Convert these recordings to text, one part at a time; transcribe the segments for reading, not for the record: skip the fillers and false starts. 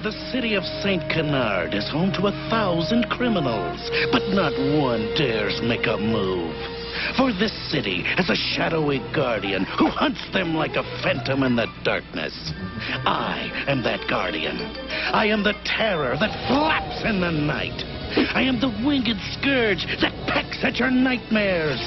The city of St. Canard is home to 1,000 criminals, but not one dares make a move. For this city has a shadowy guardian who hunts them like a phantom in the darkness. I am that guardian. I am the terror that flaps in the night. I am the winged scourge that pecks at your nightmares.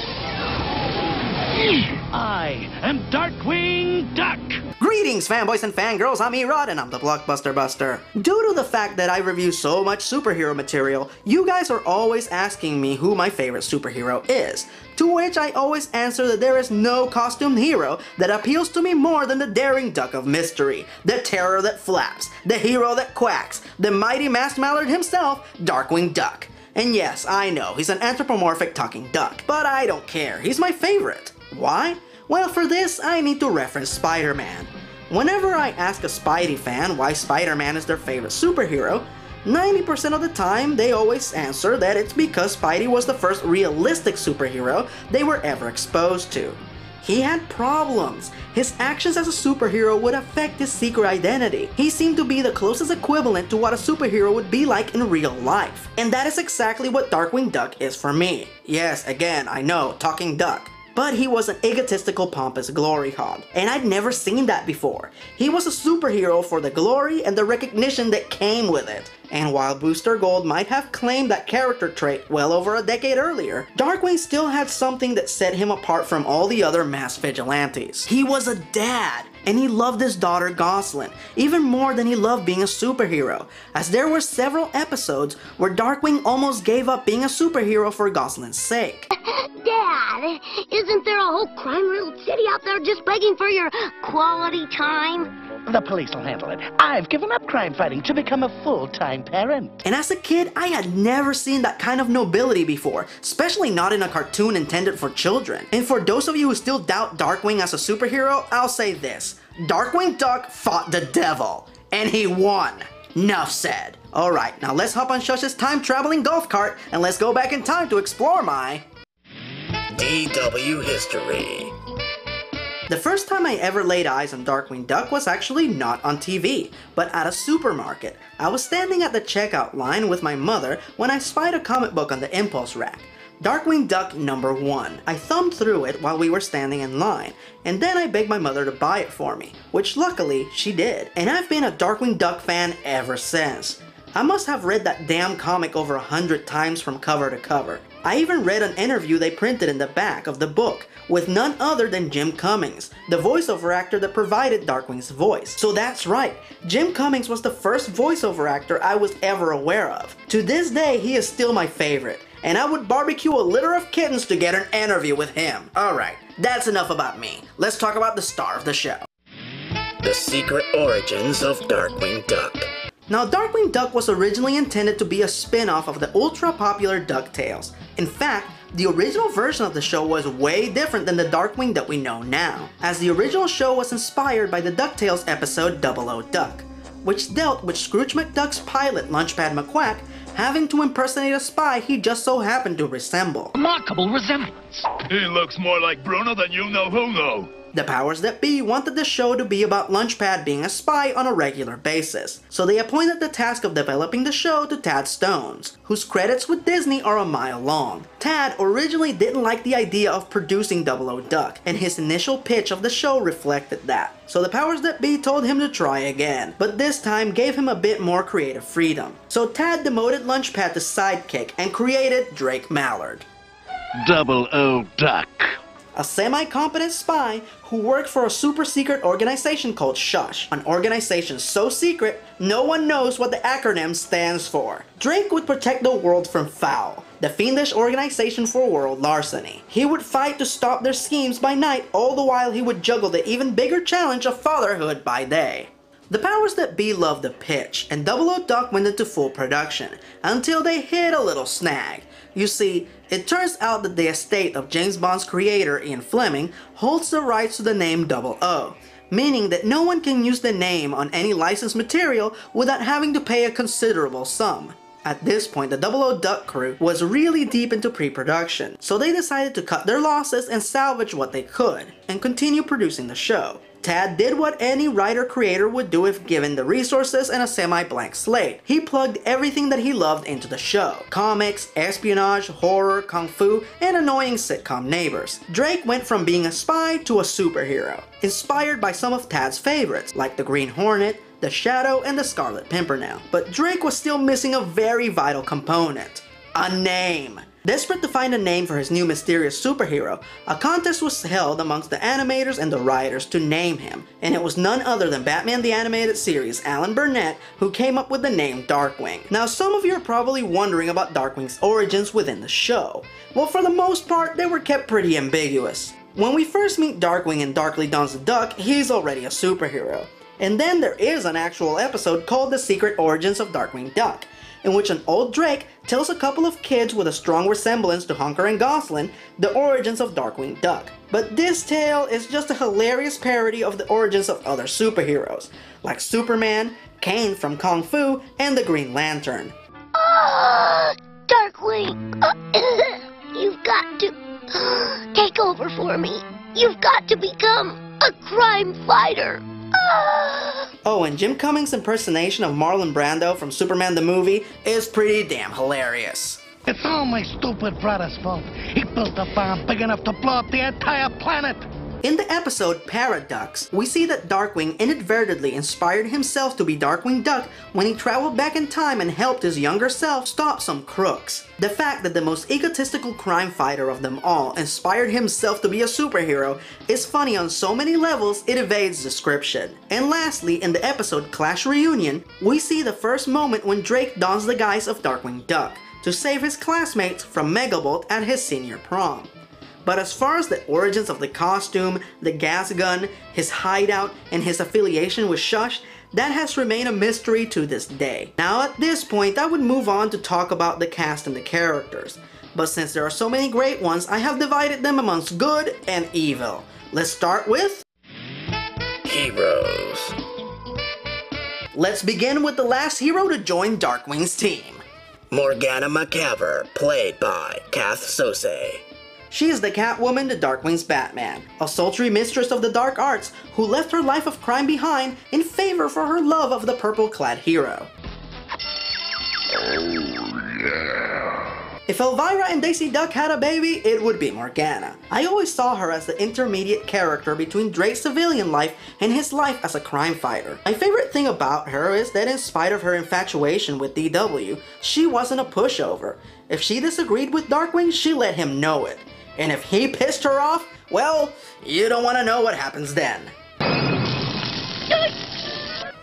I am Darkwing Duck! Greetings, fanboys and fangirls, I'm Erod and I'm the Blockbuster Buster. Due to the fact that I review so much superhero material, you guys are always asking me who my favorite superhero is. To which I always answer that there is no costumed hero that appeals to me more than the daring duck of mystery, the terror that flaps, the hero that quacks, the mighty masked mallard himself, Darkwing Duck. And yes, I know, he's an anthropomorphic talking duck, but I don't care, he's my favorite. Why? Well, for this, I need to reference Spider-Man. Whenever I ask a Spidey fan why Spider-Man is their favorite superhero, 90% of the time they always answer that it's because Spidey was the first realistic superhero they were ever exposed to. He had problems. His actions as a superhero would affect his secret identity. He seemed to be the closest equivalent to what a superhero would be like in real life. And that is exactly what Darkwing Duck is for me. Yes, again, I know, talking duck. But he was an egotistical, pompous glory hog, and I'd never seen that before. He was a superhero for the glory and the recognition that came with it. And while Booster Gold might have claimed that character trait well over a decade earlier, Darkwing still had something that set him apart from all the other mass vigilantes. He was a dad, and he loved his daughter Gosalyn, even more than he loved being a superhero, as there were several episodes where Darkwing almost gave up being a superhero for Gosalyn's sake. Dad, isn't there a whole crime-riddled city out there just begging for your quality time? The police will handle it. I've given up crime fighting to become a full-time parent. And as a kid, I had never seen that kind of nobility before, especially not in a cartoon intended for children. And for those of you who still doubt Darkwing as a superhero, I'll say this. Darkwing Duck fought the devil, and he won. Nuff said. Alright, now let's hop on Shush's time-traveling golf cart, and let's go back in time to explore my DW history. The first time I ever laid eyes on Darkwing Duck was actually not on TV, but at a supermarket. I was standing at the checkout line with my mother when I spied a comic book on the impulse rack. Darkwing Duck #1. I thumbed through it while we were standing in line, and then I begged my mother to buy it for me, which luckily she did. And I've been a Darkwing Duck fan ever since. I must have read that damn comic over 100 times from cover to cover. I even read an interview they printed in the back of the book with none other than Jim Cummings, the voiceover actor that provided Darkwing's voice. So that's right, Jim Cummings was the first voiceover actor I was ever aware of. To this day, he is still my favorite, and I would barbecue a litter of kittens to get an interview with him. Alright, that's enough about me. Let's talk about the star of the show. The secret origins of Darkwing Duck. Now, Darkwing Duck was originally intended to be a spin-off of the ultra-popular DuckTales. In fact, the original version of the show was way different than the Darkwing that we know now, as the original show was inspired by the DuckTales episode 00 Duck, which dealt with Scrooge McDuck's pilot Lunchpad McQuack having to impersonate a spy he just so happened to resemble. Remarkable resemblance. He looks more like Bruno than you-know-who-know. The powers that be wanted the show to be about Lunchpad being a spy on a regular basis, so they appointed the task of developing the show to Tad Stones, whose credits with Disney are a mile long. Tad originally didn't like the idea of producing 00 Duck, and his initial pitch of the show reflected that. So the powers that be told him to try again, but this time gave him a bit more creative freedom. So Tad demoted Lunchpad to sidekick and created Drake Mallard. 00 Duck. A semi-competent spy who worked for a super secret organization called Shush, an organization so secret no one knows what the acronym stands for. Drake would protect the world from FOUL, the fiendish organization for world larceny. He would fight to stop their schemes by night, all the while he would juggle the even bigger challenge of fatherhood by day. The powers that be loved the pitch, and 00 Duck went into full production, until they hit a little snag. You see, it turns out that the estate of James Bond's creator Ian Fleming holds the rights to the name 00, meaning that no one can use the name on any licensed material without having to pay a considerable sum. At this point, the 00 Duck crew was really deep into pre-production, so they decided to cut their losses and salvage what they could, and continue producing the show. Tad did what any writer-creator would do if given the resources and a semi-blank slate. He plugged everything that he loved into the show. Comics, espionage, horror, kung fu, and annoying sitcom neighbors. Drake went from being a spy to a superhero, inspired by some of Tad's favorites, like the Green Hornet, the Shadow, and the Scarlet Pimpernel. But Drake was still missing a very vital component: a name. Desperate to find a name for his new mysterious superhero, a contest was held amongst the animators and the writers to name him, and it was none other than Batman the Animated Series' Alan Burnett who came up with the name Darkwing. Now, some of you are probably wondering about Darkwing's origins within the show. Well, for the most part, they were kept pretty ambiguous. When we first meet Darkwing in Darkly Dawns the Duck, he's already a superhero. And then there is an actual episode called The Secret Origins of Darkwing Duck, in which an old Drake tells a couple of kids with a strong resemblance to Hunker and Gosling the origins of Darkwing Duck. But this tale is just a hilarious parody of the origins of other superheroes, like Superman, Kane from Kung Fu, and the Green Lantern. Darkwing, you've got to take over for me. You've got to become a crime fighter. Oh, and Jim Cummings' impersonation of Marlon Brando from Superman the movie is pretty damn hilarious. It's all my stupid brother's fault. He built a bomb big enough to blow up the entire planet. In the episode Paradox, we see that Darkwing inadvertently inspired himself to be Darkwing Duck when he traveled back in time and helped his younger self stop some crooks. The fact that the most egotistical crime fighter of them all inspired himself to be a superhero is funny on so many levels it evades description. And lastly, in the episode Clash Reunion, we see the first moment when Drake dons the guise of Darkwing Duck to save his classmates from Megabolt at his senior prom. But as far as the origins of the costume, the gas gun, his hideout, and his affiliation with Shush, that has remained a mystery to this day. Now at this point, I would move on to talk about the cast and the characters. But since there are so many great ones, I have divided them amongst good and evil. Let's start with Heroes. Let's begin with the last hero to join Darkwing's team. Morgana McCaver, played by Kath Sose. She is the Catwoman to Darkwing's Batman, a sultry mistress of the dark arts who left her life of crime behind in favor for her love of the purple-clad hero. If Elvira and Daisy Duck had a baby, it would be Morgana. I always saw her as the intermediate character between Drake's civilian life and his life as a crime fighter. My favorite thing about her is that in spite of her infatuation with DW, she wasn't a pushover. If she disagreed with Darkwing, she let him know it. And if he pissed her off, well, you don't want to know what happens then.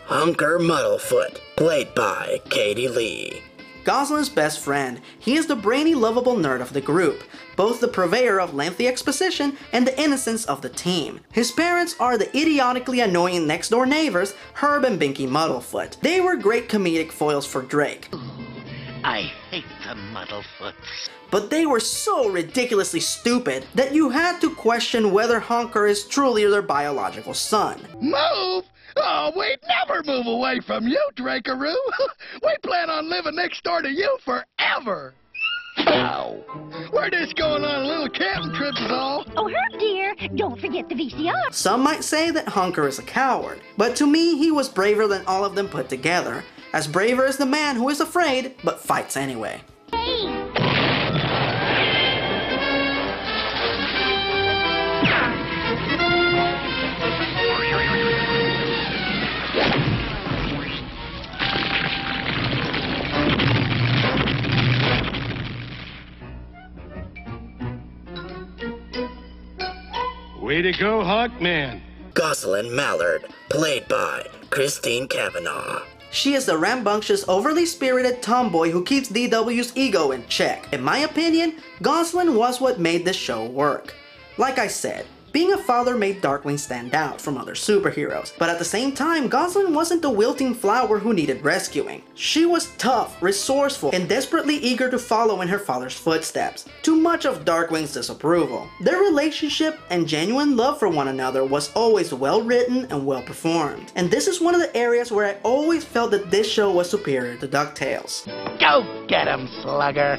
Hunker Muddlefoot, played by Katie Lee. Gosling's best friend, he is the brainy, lovable nerd of the group, both the purveyor of lengthy exposition and the innocence of the team. His parents are the idiotically annoying next-door neighbors, Herb and Binky Muddlefoot. They were great comedic foils for Drake. I hate the Muddlefoots. But they were so ridiculously stupid that you had to question whether Hunker is truly their biological son. Move? Oh, we'd never move away from you, Drakaroo. We plan on living next door to you forever. Ow. We're just going on a little camping trip is all. Oh, Herb dear, don't forget the VCR. Some might say that Hunker is a coward, but to me he was braver than all of them put together. As braver as the man who is afraid, but fights anyway. Hey! Way to go, Hawkman. Gosselin Mallard, played by Christine Cavanaugh. She is the rambunctious, overly spirited tomboy who keeps DW's ego in check. In my opinion, Gosling was what made this show work. Like I said, being a father made Darkwing stand out from other superheroes, but at the same time, Gosling wasn't the wilting flower who needed rescuing. She was tough, resourceful, and desperately eager to follow in her father's footsteps, to much of Darkwing's disapproval. Their relationship and genuine love for one another was always well written and well performed, and this is one of the areas where I always felt that this show was superior to DuckTales. Go get him, Slugger.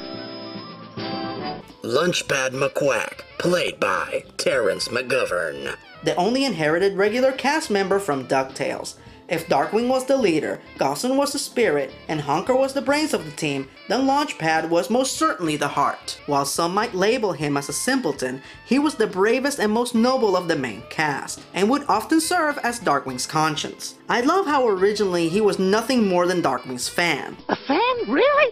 Lunchpad McQuack, played by Terrence McGovern. The only inherited regular cast member from DuckTales. If Darkwing was the leader, Gosling was the spirit, and Honker was the brains of the team, then Launchpad was most certainly the heart. While some might label him as a simpleton, he was the bravest and most noble of the main cast, and would often serve as Darkwing's conscience. I love how originally he was nothing more than Darkwing's fan. A fan? Really?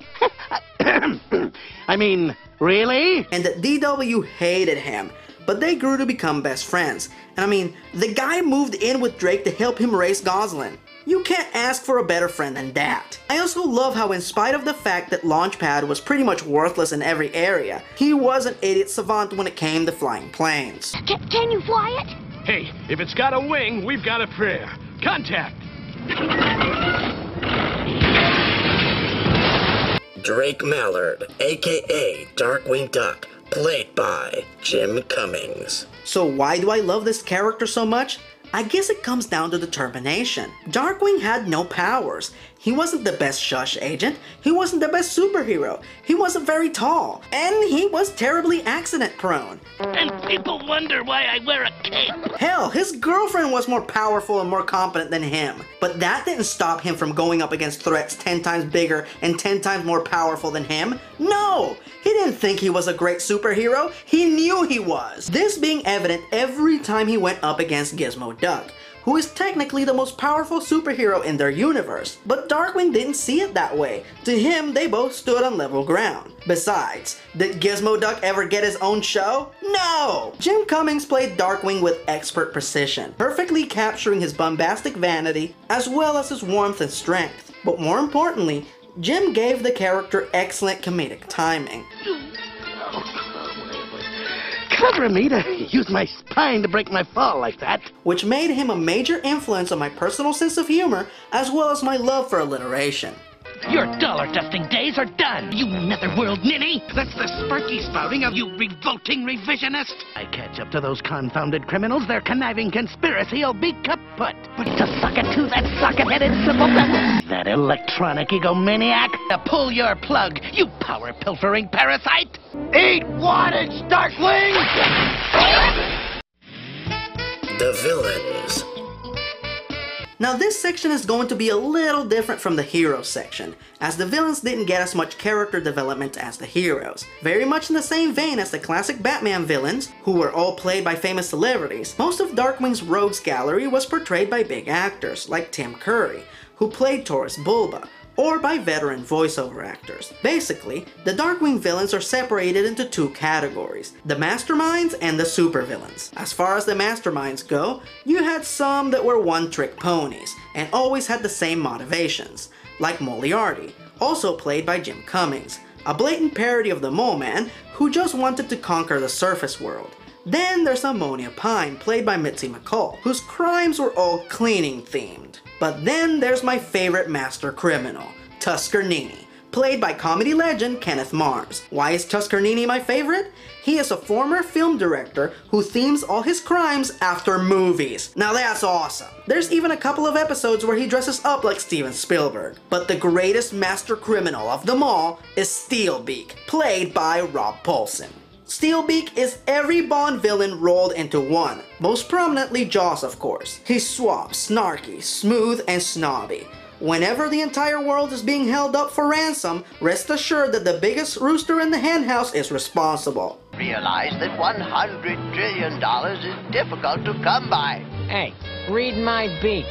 I mean, really? And that DW hated him, but they grew to become best friends. And I mean, the guy moved in with Drake to help him raise Gosling. You can't ask for a better friend than that. I also love how, in spite of the fact that Launchpad was pretty much worthless in every area, he was an idiot savant when it came to flying planes. Can you fly it? Hey, if it's got a wing, we've got a prayer. Contact! Drake Mallard, aka Darkwing Duck, played by Jim Cummings. So why do I love this character so much? I guess it comes down to determination. Darkwing had no powers. He wasn't the best shush agent, he wasn't the best superhero, he wasn't very tall, and he was terribly accident prone. And people wonder why I wear a cape. Hell, his girlfriend was more powerful and more competent than him. But that didn't stop him from going up against threats 10 times bigger and 10 times more powerful than him. No! He didn't think he was a great superhero, he knew he was. This being evident every time he went up against Gizmo Duck, who is technically the most powerful superhero in their universe. But Darkwing didn't see it that way. To him, they both stood on level ground. Besides, did Gizmo Duck ever get his own show? No! Jim Cummings played Darkwing with expert precision, perfectly capturing his bombastic vanity as well as his warmth and strength. But more importantly, Jim gave the character excellent comedic timing. Clever of me to use my spine to break my fall like that. Which made him a major influence on my personal sense of humor, as well as my love for alliteration. Your dollar-dusting days are done, you netherworld ninny! That's the sparky spouting of you revolting revisionist! I catch up to those confounded criminals, their conniving conspiracy'll be kaput! But to suck it to that socket-headed simpleton! That electronic egomaniac! To pull your plug, you power-pilfering parasite! Eat wattage, Darkwing! The Villains. Now this section is going to be a little different from the heroes section, as the villains didn't get as much character development as the heroes. Very much in the same vein as the classic Batman villains, who were all played by famous celebrities, most of Darkwing's rogues gallery was portrayed by big actors, like Tim Curry, who played Taurus Bulba, or by veteran voiceover actors. Basically, the Darkwing villains are separated into two categories, the masterminds and the supervillains. As far as the masterminds go, you had some that were one-trick ponies, and always had the same motivations, like Moriarty, also played by Jim Cummings, a blatant parody of the Mole Man who just wanted to conquer the surface world. Then there's Ammonia Pine, played by Mitzi McCall, whose crimes were all cleaning themed. But then there's my favorite master criminal, Tusker Nini, played by comedy legend Kenneth Mars. Why is Tusker Nini my favorite? He is a former film director who themes all his crimes after movies. Now that's awesome. There's even a couple of episodes where he dresses up like Steven Spielberg. But the greatest master criminal of them all is Steelbeak, played by Rob Paulsen. Steelbeak is every Bond villain rolled into one, most prominently Jaws of course. He's suave, snarky, smooth, and snobby. Whenever the entire world is being held up for ransom, rest assured that the biggest rooster in the henhouse is responsible. Realize that $100 trillion is difficult to come by. Hey, read my beak.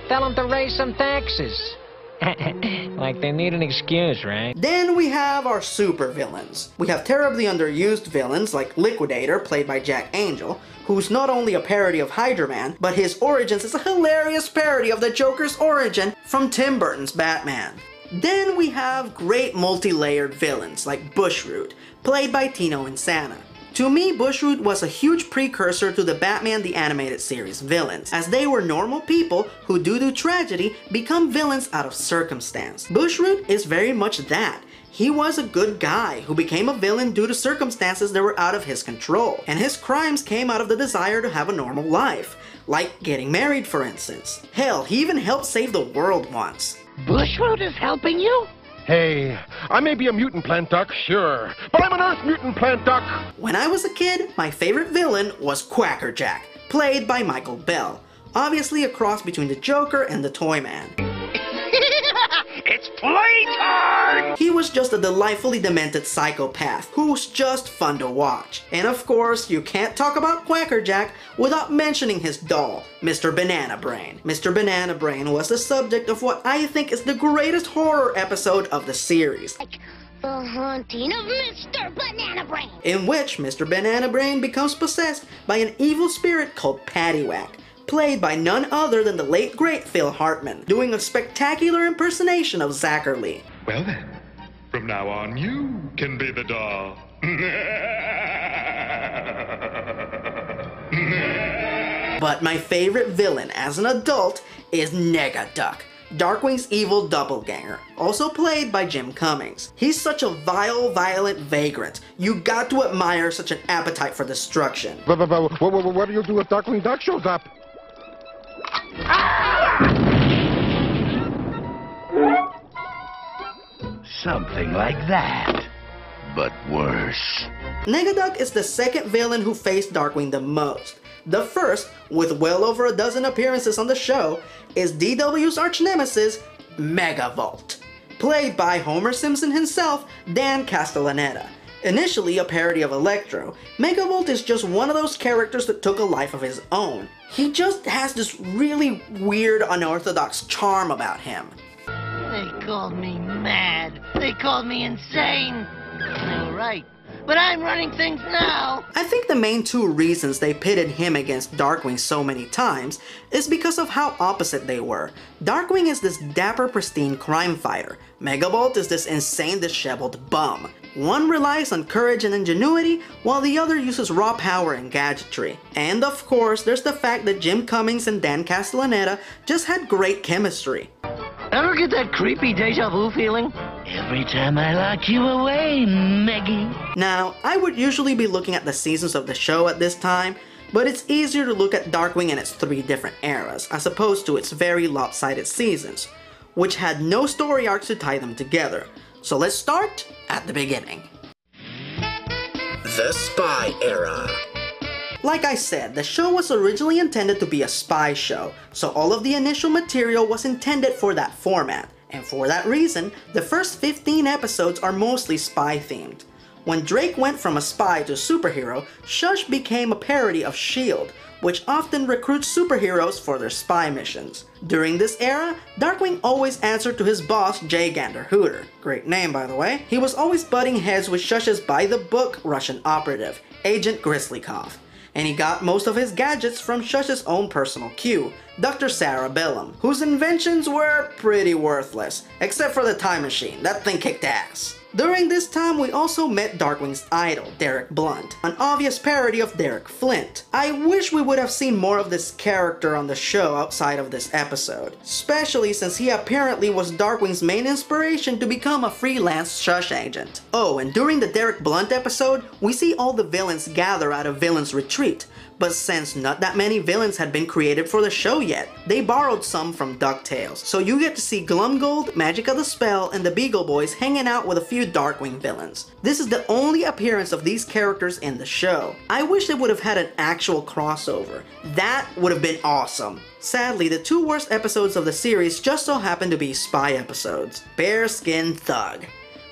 Tell them to raise some taxes. Like they need an excuse, right? Then we have our super villains. We have terribly underused villains like Liquidator, played by Jack Angel, who's not only a parody of Hydra Man, but his origins is a hilarious parody of the Joker's origin from Tim Burton's Batman. Then we have great multi-layered villains like Bushroot, played by Tino Insana. To me, Bushroot was a huge precursor to the Batman the Animated Series villains, as they were normal people who due to tragedy become villains out of circumstance. Bushroot is very much that. He was a good guy who became a villain due to circumstances that were out of his control, and his crimes came out of the desire to have a normal life, like getting married for instance. Hell, he even helped save the world once. Bushroot is helping you? Hey, I may be a mutant plant duck, sure, but I'm an Earth mutant plant duck. When I was a kid, my favorite villain was Quackerjack, played by Michael Bell. Obviously a cross between the Joker and the Toyman. It's playtime! He was just a delightfully demented psychopath who's just fun to watch. And of course, you can't talk about Quackerjack without mentioning his doll, Mr. Banana Brain. Mr. Banana Brain was the subject of what I think is the greatest horror episode of the series. Like the haunting of Mr. Banana Brain. In which Mr. Banana Brain becomes possessed by an evil spirit called Paddywhack, played by none other than the late great Phil Hartman, doing a spectacular impersonation of Zachary. Well then, from now on you can be the doll. But my favorite villain as an adult is Negaduck, Darkwing's evil doppelganger, also played by Jim Cummings. He's such a vile, violent vagrant. You got to admire such an appetite for destruction. What do you do if Darkwing Duck shows up? Something like that, but worse. Negaduck is the second villain who faced Darkwing the most. The first, with well over a dozen appearances on the show, is DW's arch-nemesis, Megavolt, played by Homer Simpson himself, Dan Castellaneta. Initially a parody of Electro, Megavolt is just one of those characters that took a life of his own. He just has this really weird, unorthodox charm about him. They called me mad. They called me insane. They were right. But I'm running things now. I think the main two reasons they pitted him against Darkwing so many times is because of how opposite they were. Darkwing is this dapper, pristine crime fighter. Megavolt is this insane, disheveled bum. One relies on courage and ingenuity, while the other uses raw power and gadgetry. And of course, there's the fact that Jim Cummings and Dan Castellaneta just had great chemistry. Ever get that creepy deja vu feeling? Every time I lock you away, Meggie. Now, I would usually be looking at the seasons of the show at this time, but it's easier to look at Darkwing in its 3 different eras, as opposed to its very lopsided seasons, which had no story arcs to tie them together. So let's start at the beginning. The Spy Era. Like I said, the show was originally intended to be a spy show, so all of the initial material was intended for that format, and for that reason, the first 15 episodes are mostly spy themed. When Drake went from a spy to superhero, Shush became a parody of S.H.I.E.L.D., which often recruits superheroes for their spy missions. During this era, Darkwing always answered to his boss, J. Gander Hooter. Great name, by the way. He was always butting heads with Shush's by-the-book Russian operative, Agent Grizzlykov. And he got most of his gadgets from Shush's own personal Q, Dr. Sarah Bellum, whose inventions were pretty worthless, except for the time machine. That thing kicked ass. During this time, we also met Darkwing's idol, Derek Blunt, an obvious parody of Derek Flint. I wish we would have seen more of this character on the show outside of this episode, especially since he apparently was Darkwing's main inspiration to become a freelance Shush agent. Oh, and during the Derek Blunt episode, we see all the villains gather at a villain's retreat, but since not that many villains had been created for the show yet, they borrowed some from DuckTales. So you get to see Glumgold, Magica the Spell, and the Beagle Boys hanging out with a few Darkwing villains. This is the only appearance of these characters in the show. I wish they would have had an actual crossover. That would have been awesome. Sadly, the 2 worst episodes of the series just so happen to be spy episodes. Bearskin Thug.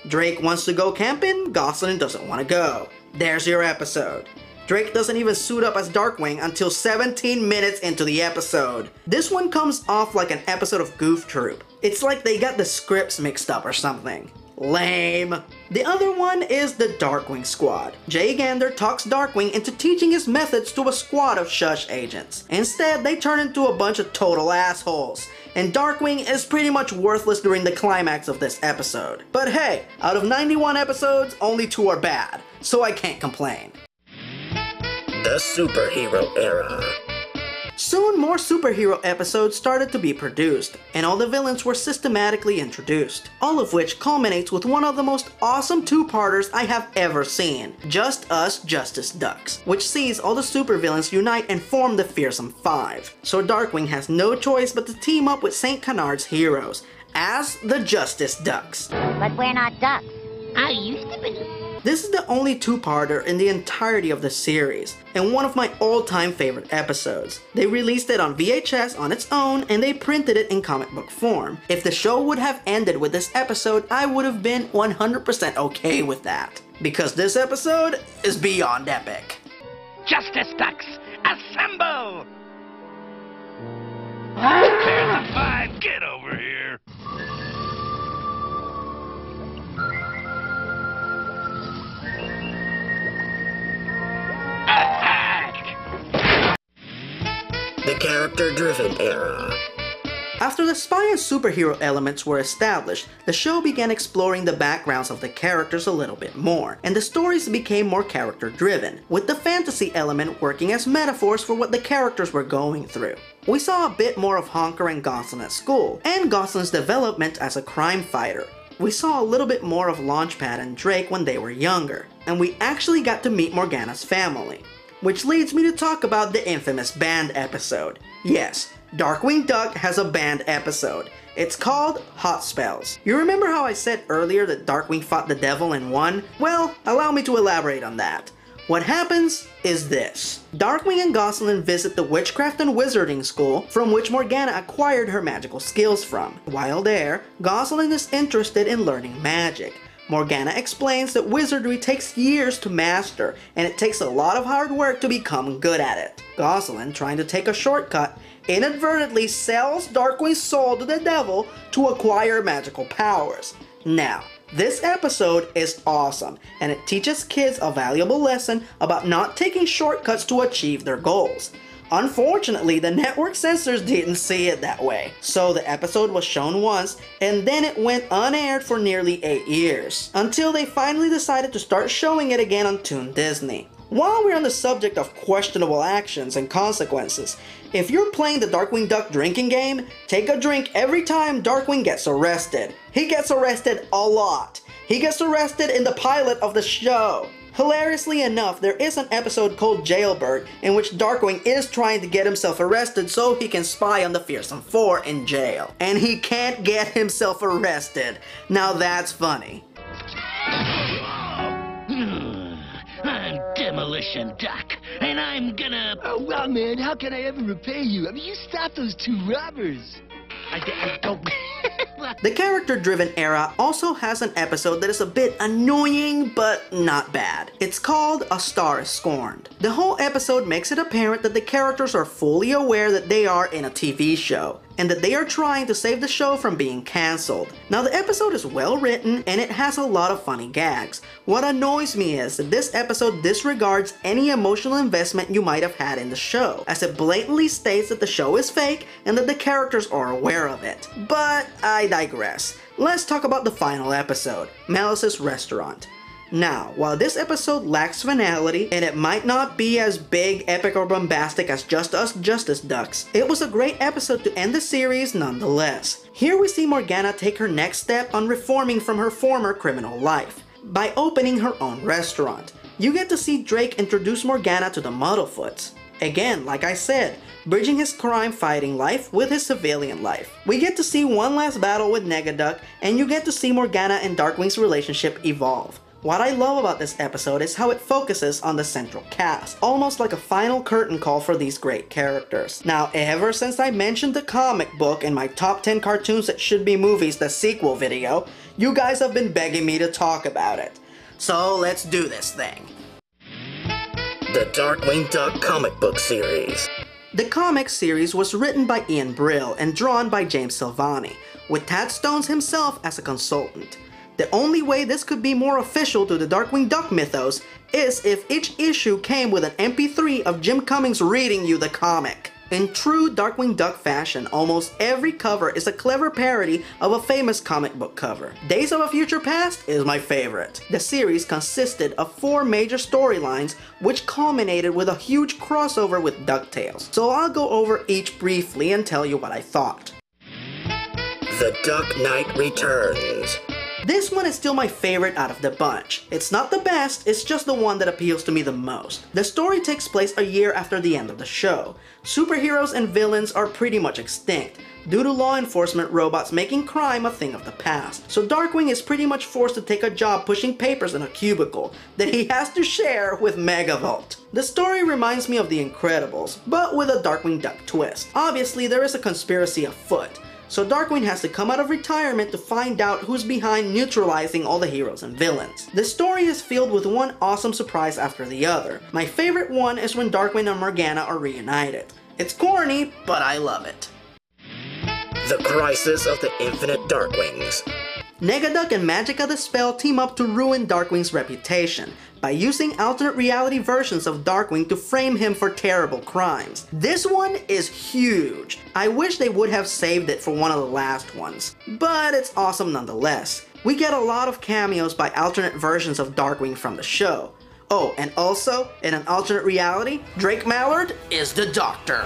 Drake wants to go camping, Gosling doesn't want to go. There's your episode. Drake doesn't even suit up as Darkwing until 17 minutes into the episode. This one comes off like an episode of Goof Troop. It's like they got the scripts mixed up or something. Lame. The other one is the Darkwing Squad. Jay Gander talks Darkwing into teaching his methods to a squad of Shush agents. Instead, they turn into a bunch of total assholes, and Darkwing is pretty much worthless during the climax of this episode. But hey, out of 91 episodes, only 2 are bad, so I can't complain. The Superhero Era. Soon more superhero episodes started to be produced, and all the villains were systematically introduced, all of which culminates with one of the most awesome two-parters I have ever seen, Just Us Justice Ducks, which sees all the supervillains unite and form the Fearsome Five. So Darkwing has no choice but to team up with St. Canard's heroes, as the Justice Ducks. But we're not ducks. I used to be. This is the only two-parter in the entirety of the series, and one of my all-time favorite episodes. They released it on VHS on its own, and they printed it in comic book form. If the show would have ended with this episode, I would have been 100% okay with that. Because this episode is beyond epic. Justice Ducks, assemble! There's the five, get over here! The character-driven era. After the spy and superhero elements were established, the show began exploring the backgrounds of the characters a little bit more, and the stories became more character-driven, with the fantasy element working as metaphors for what the characters were going through. We saw a bit more of Honker and Gosling at school, and Gosling's development as a crime fighter. We saw a little bit more of Launchpad and Drake when they were younger, and we actually got to meet Morgana's family. Which leads me to talk about the infamous band episode. Yes, Darkwing Duck has a band episode. It's called Hot Spells. You remember how I said earlier that Darkwing fought the devil and won? Well, allow me to elaborate on that. What happens is this. Darkwing and Gosling visit the witchcraft and wizarding school from which Morgana acquired her magical skills from. While there, Gosling is interested in learning magic. Morgana explains that wizardry takes years to master, and it takes a lot of hard work to become good at it. Gosling, trying to take a shortcut, inadvertently sells Darkwing's soul to the devil to acquire magical powers. Now, this episode is awesome, and it teaches kids a valuable lesson about not taking shortcuts to achieve their goals. Unfortunately, the network censors didn't see it that way, so the episode was shown once, and then it went unaired for nearly 8 years, until they finally decided to start showing it again on Toon Disney. While we're on the subject of questionable actions and consequences, if you're playing the Darkwing Duck drinking game, take a drink every time Darkwing gets arrested. He gets arrested a lot. He gets arrested in the pilot of the show. Hilariously enough, there is an episode called Jailbird in which Darkwing is trying to get himself arrested so he can spy on the Fearsome Four in jail. And he can't get himself arrested. Now that's funny. I'm Demolition Duck, and I'm gonna... Oh, well, man, how can I ever repay you? I mean, you stopped those two robbers. I don't... The character-driven era also has an episode that is a bit annoying, but not bad. It's called A Star is Scorned. The whole episode makes it apparent that the characters are fully aware that they are in a TV show, and that they are trying to save the show from being cancelled. Now, the episode is well written, and it has a lot of funny gags. What annoys me is that this episode disregards any emotional investment you might have had in the show, as it blatantly states that the show is fake and that the characters are aware of it. But I digress. Let's talk about the final episode, Malice's Restaurant. Now, while this episode lacks finality, and it might not be as big, epic, or bombastic as Just Us Justice Ducks, it was a great episode to end the series nonetheless. Here we see Morgana take her next step on reforming from her former criminal life, by opening her own restaurant. You get to see Drake introduce Morgana to the Muddlefoots. Again, like I said, bridging his crime-fighting life with his civilian life. We get to see one last battle with Negaduck, and you get to see Morgana and Darkwing's relationship evolve. What I love about this episode is how it focuses on the central cast, almost like a final curtain call for these great characters. Now, ever since I mentioned the comic book in my top 10 cartoons that should be movies, the sequel video, you guys have been begging me to talk about it. So let's do this thing. The Darkwing Duck comic book series. The comic series was written by Ian Brill and drawn by James Silvani, with Tad Stones himself as a consultant. The only way this could be more official to the Darkwing Duck mythos is if each issue came with an MP3 of Jim Cummings reading you the comic. In true Darkwing Duck fashion, almost every cover is a clever parody of a famous comic book cover. Days of a Future Past is my favorite. The series consisted of 4 major storylines which culminated with a huge crossover with DuckTales. So I'll go over each briefly and tell you what I thought. The Duck Knight Returns. This one is still my favorite out of the bunch. It's not the best, it's just the one that appeals to me the most. The story takes place a year after the end of the show. Superheroes and villains are pretty much extinct, due to law enforcement robots making crime a thing of the past. So Darkwing is pretty much forced to take a job pushing papers in a cubicle that he has to share with Megavolt. The story reminds me of The Incredibles, but with a Darkwing Duck twist. Obviously, there is a conspiracy afoot, so Darkwing has to come out of retirement to find out who's behind neutralizing all the heroes and villains. The story is filled with one awesome surprise after the other. My favorite one is when Darkwing and Morgana are reunited. It's corny, but I love it. The Crisis of the Infinite Darkwings. Negaduck and Magica the Spell team up to ruin Darkwing's reputation by using alternate reality versions of Darkwing to frame him for terrible crimes. This one is huge. I wish they would have saved it for one of the last ones, but it's awesome nonetheless. We get a lot of cameos by alternate versions of Darkwing from the show. Oh, and also, in an alternate reality, Drake Mallard is the Doctor.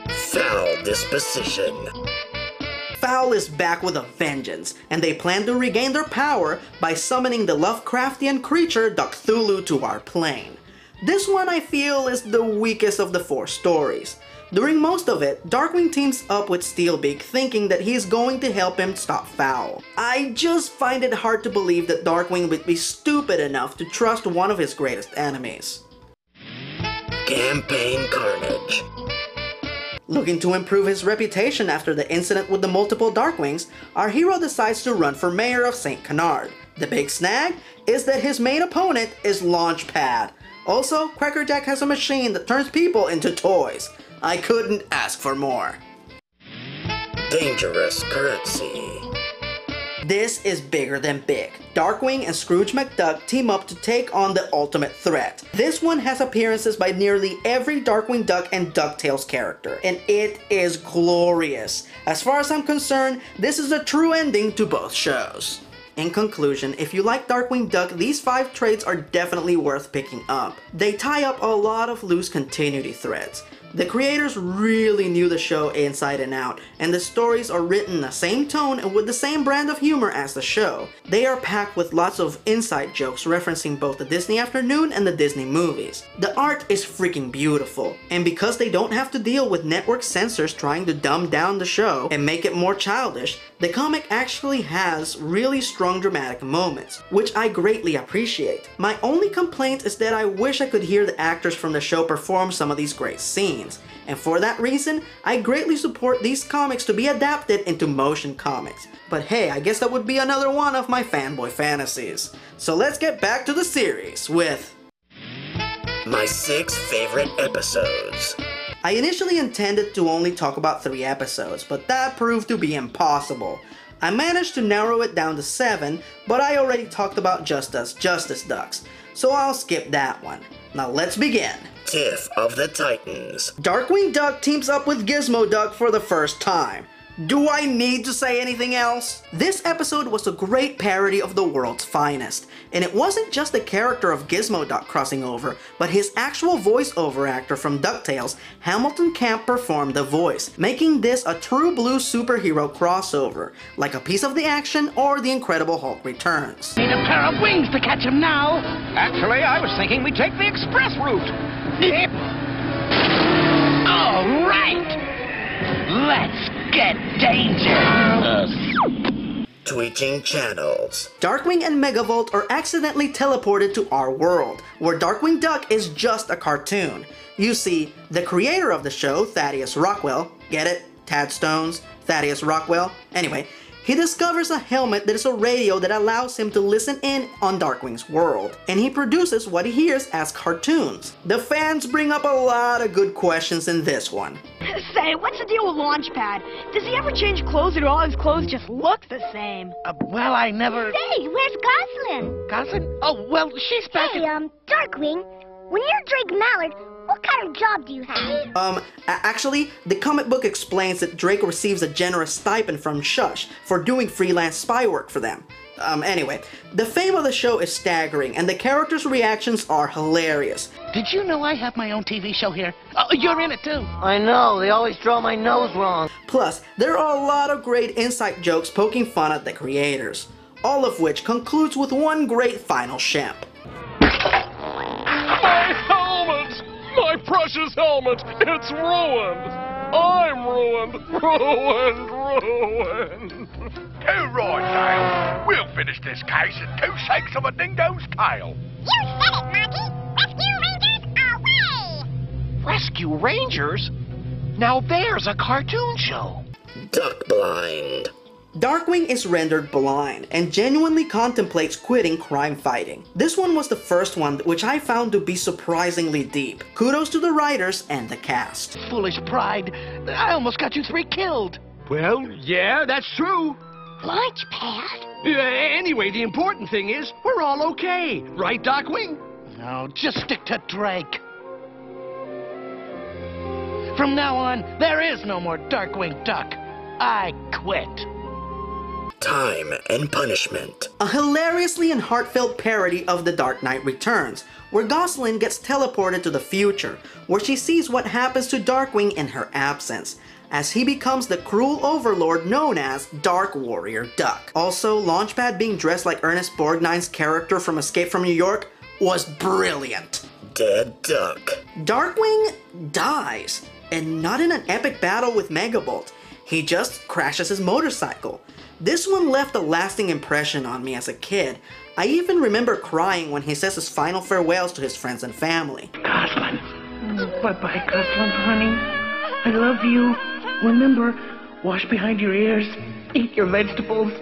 Foul Disposition. Foul is back with a vengeance, and they plan to regain their power by summoning the Lovecraftian creature Cthulhu to our plane. This one I feel is the weakest of the 4 stories. During most of it, Darkwing teams up with Steelbeak thinking that he's going to help him stop Foul. I just find it hard to believe that Darkwing would be stupid enough to trust one of his greatest enemies. Campaign Carnage. Looking to improve his reputation after the incident with the multiple Darkwings, our hero decides to run for mayor of St. Canard. The big snag is that his main opponent is Launchpad. Also, Crackerjack has a machine that turns people into toys. I couldn't ask for more. Dangerous Currency. This is bigger than big. Darkwing and Scrooge McDuck team up to take on the ultimate threat. This one has appearances by nearly every Darkwing Duck and DuckTales character, and it is glorious. As far as I'm concerned, this is a true ending to both shows. In conclusion, if you like Darkwing Duck, these 5 trades are definitely worth picking up. They tie up a lot of loose continuity threads. The creators really knew the show inside and out, and the stories are written in the same tone and with the same brand of humor as the show. They are packed with lots of inside jokes referencing both the Disney Afternoon and the Disney movies. The art is freaking beautiful, and because they don't have to deal with network censors trying to dumb down the show and make it more childish, the comic actually has really strong dramatic moments, which I greatly appreciate. My only complaint is that I wish I could hear the actors from the show perform some of these great scenes. And for that reason, I greatly support these comics to be adapted into motion comics. But hey, I guess that would be another one of my fanboy fantasies. So let's get back to the series with My 6 favorite episodes. I initially intended to only talk about 3 episodes, but that proved to be impossible. I managed to narrow it down to 7, but I already talked about Justice Ducks, so I'll skip that one. Now let's begin. Tiff of the Titans. Darkwing Duck teams up with Gizmo Duck for the first time. Do I need to say anything else? This episode was a great parody of the world's finest, and it wasn't just the character of Gizmo Duck crossing over, but his actual voiceover actor from DuckTales, Hamilton Camp, performed the voice, making this a true blue superhero crossover, like a piece of the action or The Incredible Hulk Returns. Need a pair of wings to catch him now. Actually, I was thinking we take the express route. All right. Let's get dangerous. Switching channels. Darkwing and Megavolt are accidentally teleported to our world, where Darkwing Duck is just a cartoon. You see, the creator of the show, Thaddeus Rockwell, get it? Tad Stones, Thaddeus Rockwell. Anyway, he discovers a helmet that is a radio that allows him to listen in on Darkwing's world, and he produces what he hears as cartoons. The fans bring up a lot of good questions in this one. Say, what's the deal with Launchpad? Does he ever change clothes, or do all his clothes just look the same? Well, I never... Say, where's Goslin? Goslin? Oh, well, she's back Hey, Darkwing, when you're Drake Mallard, what kind of job do you have? Actually, the comic book explains that Drake receives a generous stipend from Shush for doing freelance spy work for them. Anyway, the fame of the show is staggering, and the characters' reactions are hilarious. Did you know I have my own TV show here? Oh, you're in it too. I know, they always draw my nose wrong. Plus, there are a lot of great inside jokes poking fun at the creators, all of which concludes with one great final shemp. My helmet! My precious helmet! It's ruined! I'm ruined! Ruined! Too right, Dale. We'll finish this case in 2 shakes of a dingo's tail. You said it, Monkey! Rescue Rangers away! Rescue Rangers? Now there's a cartoon show. Duck blind. Darkwing is rendered blind and genuinely contemplates quitting crime fighting. This one was the first one which I found to be surprisingly deep. Kudos to the writers and the cast. Foolish pride. I almost got you 3 killed. Well, yeah, that's true. Launchpad? Anyway, the important thing is we're all okay. Right, Darkwing? No, just stick to Drake. From now on, there is no more Darkwing Duck. I quit. Time and punishment. A hilariously and heartfelt parody of The Dark Knight Returns, where Goslin gets teleported to the future, where she sees what happens to Darkwing in her absence, as he becomes the cruel overlord known as Dark Warrior Duck. Also, Launchpad being dressed like Ernest Borgnine's character from Escape from New York was brilliant. Dead duck. Darkwing dies, and not in an epic battle with Megabolt. He just crashes his motorcycle. This one left a lasting impression on me as a kid. I even remember crying when he says his final farewells to his friends and family. Goslin. Bye-bye, Goslin, honey. I love you. Remember, wash behind your ears, eat your vegetables,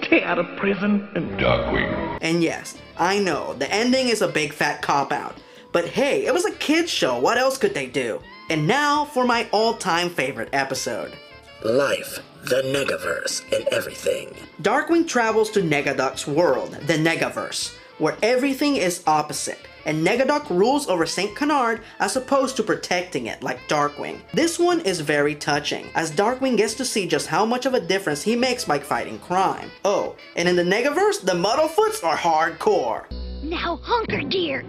stay out of prison, and Darkwing. And yes, I know, the ending is a big fat cop-out. But hey, it was a kid's show, what else could they do? And now for my all-time favorite episode. Life, the Negaverse, and everything. Darkwing travels to Negaduck's world, the Negaverse, where everything is opposite, and Negaduck rules over St. Canard as opposed to protecting it like Darkwing. This one is very touching, as Darkwing gets to see just how much of a difference he makes by fighting crime. Oh, and in the Negaverse, the Muddlefoots are hardcore. Now, hunker dear,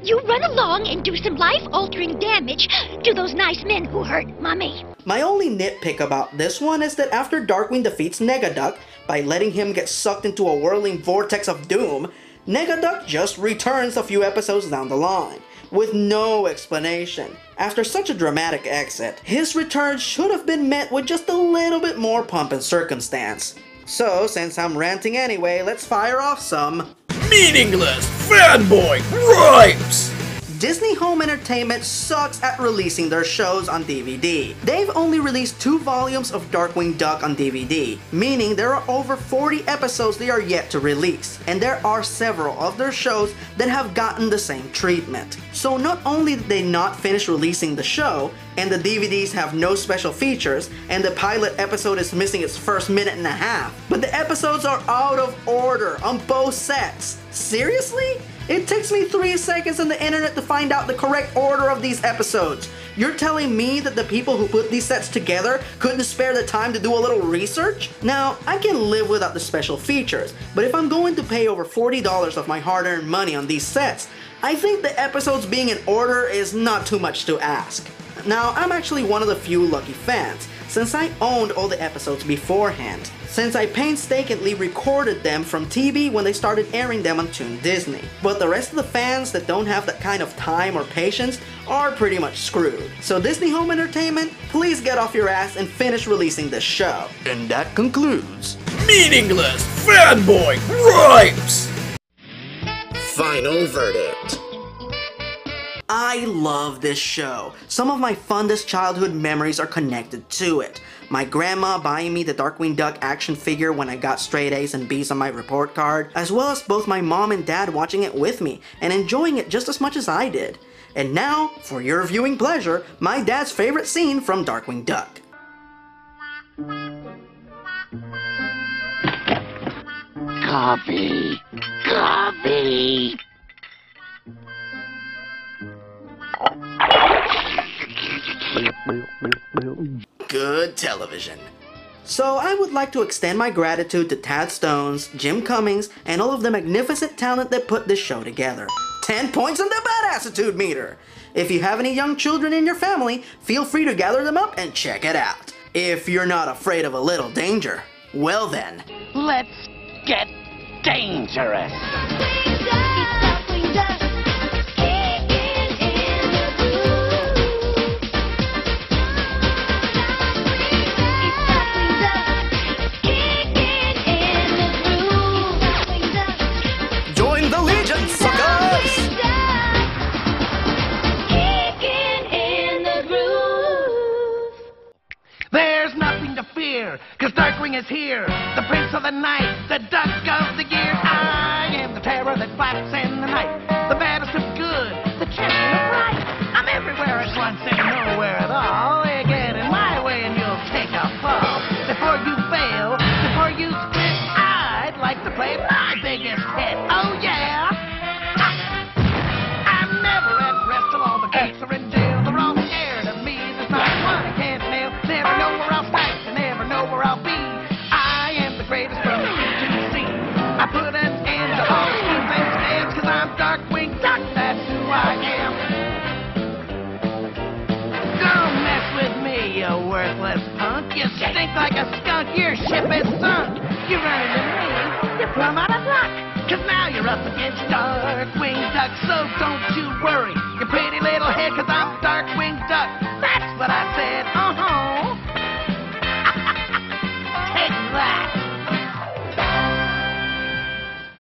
you run along and do some life-altering damage to those nice men who hurt Mommy. My only nitpick about this one is that after Darkwing defeats Negaduck by letting him get sucked into a whirling vortex of doom, Negaduck just returns a few episodes down the line, with no explanation. After such a dramatic exit, his return should have been met with just a little bit more pomp and circumstance. So, since I'm ranting anyway, let's fire off some Meaningless fanboy gripes! Disney Home Entertainment sucks at releasing their shows on DVD. They've only released 2 volumes of Darkwing Duck on DVD, meaning there are over 40 episodes they are yet to release, and there are several of their shows that have gotten the same treatment. So not only did they not finish releasing the show, and the DVDs have no special features, and the pilot episode is missing its first minute and a half, but the episodes are out of order on both sets. Seriously? It takes me 3 seconds on the internet to find out the correct order of these episodes. You're telling me that the people who put these sets together couldn't spare the time to do a little research? Now, I can live without the special features, but if I'm going to pay over $40 of my hard-earned money on these sets, I think the episodes being in order is not too much to ask. Now, I'm actually one of the few lucky fans, since I owned all the episodes beforehand, since I painstakingly recorded them from TV when they started airing them on Toon Disney. But the rest of the fans that don't have that kind of time or patience are pretty much screwed. So Disney Home Entertainment, please get off your ass and finish releasing this show. And that concludes Meaningless fanboy gripes! Final verdict. I love this show. Some of my fondest childhood memories are connected to it. My grandma buying me the Darkwing Duck action figure when I got straight A's and B's on my report card, as well as both my mom and dad watching it with me and enjoying it just as much as I did. And now, for your viewing pleasure, my dad's favorite scene from Darkwing Duck. Coffee! Coffee! Good television. So I would like to extend my gratitude to Tad Stones, Jim Cummings, and all of the magnificent talent that put this show together. 10 points on the Badassitude meter! If you have any young children in your family, feel free to gather them up and check it out. If you're not afraid of a little danger, well then, Let's get dangerous! join the Legion, suckers! There's nothing to fear, 'cause Darkwing is here, the prince of the night, the duck of the year. I am the terror that fights in the night, the baddest of good, the champion of right. I'm everywhere at once and nowhere at all. You get in my way and you'll take a fall. Before you fail, before you split, I'd like to play my biggest hit. Oh yeah! I'm never at rest till all the cakes are in jail. They're all scared of me, there's not one I can't nail. Never know where I'll fight, and never know where I'll be. I am the greatest from the sea to the sea. I put an end to all schemes and scams, 'cause I'm Darkwing Duck, that's who I am. Don't mess with me, you worthless punk. You stink like a skunk, your ship is sunk. You run into me, you're plumb out of luck, 'cause now you're up against Darkwing Duck. So don't you worry, your pretty little head, 'cause I'm Darkwing Duck.